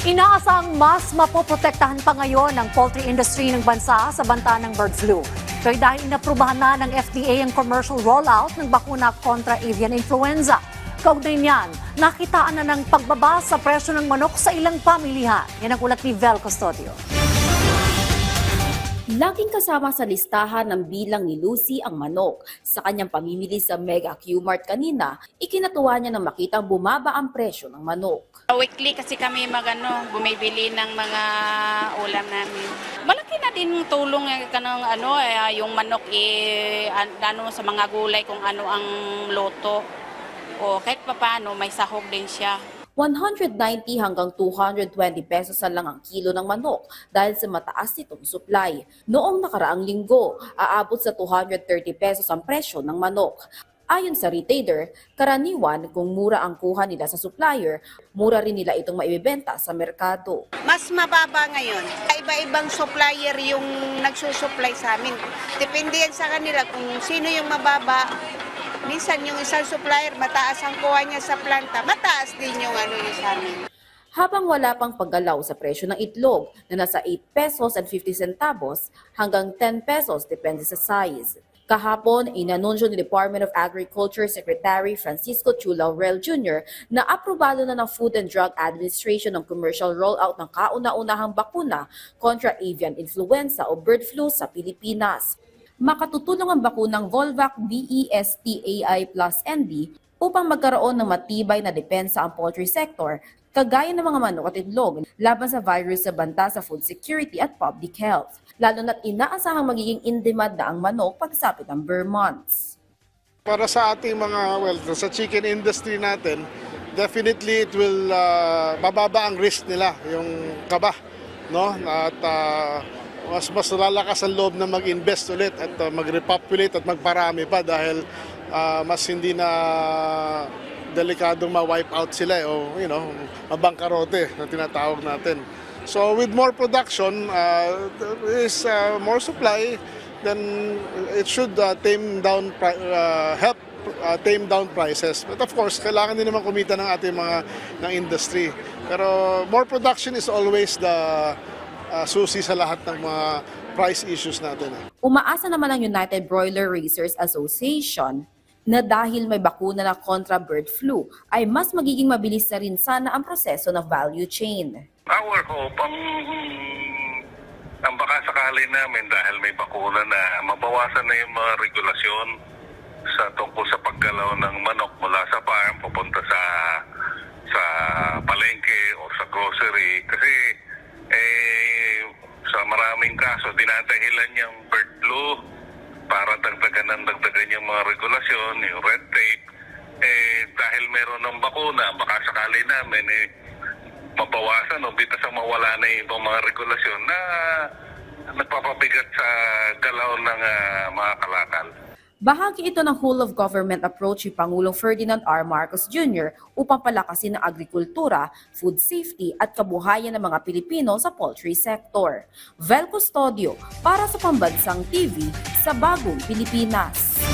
Inaasang mas mapoprotektahan pa ngayon ng poultry industry ng bansa sa banta ng bird flu. Ito ay dahil inaprubahan na ng FDA ang commercial rollout ng bakuna kontra avian influenza. Kaugnay niyan, nakitaan na ng pagbaba sa presyo ng manok sa ilang pamilihan. Yan ang ulat ni Vel Custodio. Laging kasama sa listahan ng bilang ni Lucy ang manok. Sa kanyang pamimili sa Mega Q-Mart kanina, ikinatuwa niya nang makitang bumaba ang presyo ng manok. Weekly kasi kami bumibili ng mga ulam namin. Malaki na din tulong yung manok sa mga gulay kung ano ang loto. O kahit papaano may sahog din siya. 190 hanggang 220 pesos na lang ang kilo ng manok dahil sa mataas nitong supply. Noong nakaraang linggo, aabot sa 230 pesos ang presyo ng manok. Ayon sa retailer, karaniwan kung mura ang kuha nila sa supplier, mura rin nila itong maibebenta sa merkado. Mas mababa ngayon. Iba-ibang supplier yung nagsusupply sa amin. Depende yan sa kanila kung sino yung mababa. Minsan yung isang supplier, mataas ang kuha niya sa planta, mataas din yung niya sa amin. Habang wala pang paggalaw sa presyo ng itlog na nasa 8 pesos and 50 centavos hanggang 10 pesos depende sa size. Kahapon, inanunsyo ni Department of Agriculture Secretary Francisco Chu Laurel Jr. na aprobado na ng Food and Drug Administration ang commercial rollout ng kauna-unahang bakuna kontra avian influenza o bird flu sa Pilipinas. Makatutulong ang bakunang Volvac BEST-AI plus NB upang magkaroon ng matibay na depensa ang poultry sector, kagaya ng mga manok at itlog laban sa virus sa banta sa food security at public health, lalo na't inaasahang magiging in-demand na ang manok pagsapit ng Burr months. Para sa ating sa chicken industry natin, definitely it will bababa ang risk nila, yung kaba, no? At mas lalakas ang loob na mag-invest ulit at mag-repopulate at magparami pa dahil mas hindi na delikadong ma-wipe out sila o mabangkarote na tinatawag natin. So with more production is more supply, then it should help tame down prices. But of course, kailangan din naman kumita ng ating ng industry. Pero more production is always the susi sa lahat ng mga price issues natin. Umaasa naman ang United Broiler Raisers Association na dahil may bakuna na kontra bird flu, ay mas magiging mabilis na rin sana ang proseso ng value chain. Our hope, ang baka sakali namin dahil may bakuna na, mabawasan na yung mga regulasyon sa tungkol sa paggalaw ng manok mula sa farm papunta sa palengke o sa grocery. Kasi sa maraming kaso, dinadahilan yung bird flu para dagdagan yung mga regulasyon, yung red tape. Dahil meron ng bakuna, baka sakali namin mabawasan o bitas ang mawala na yung ibang mga regulasyon na nagpapabigat sa galaw ng mga kalakal. Bahagi ito ng whole of government approach ni Pangulong Ferdinand R. Marcos Jr. upang palakasin ang agrikultura, food safety at kabuhayan ng mga Pilipino sa poultry sector. Vel Custodio para sa Pambansang TV sa Bagong Pilipinas.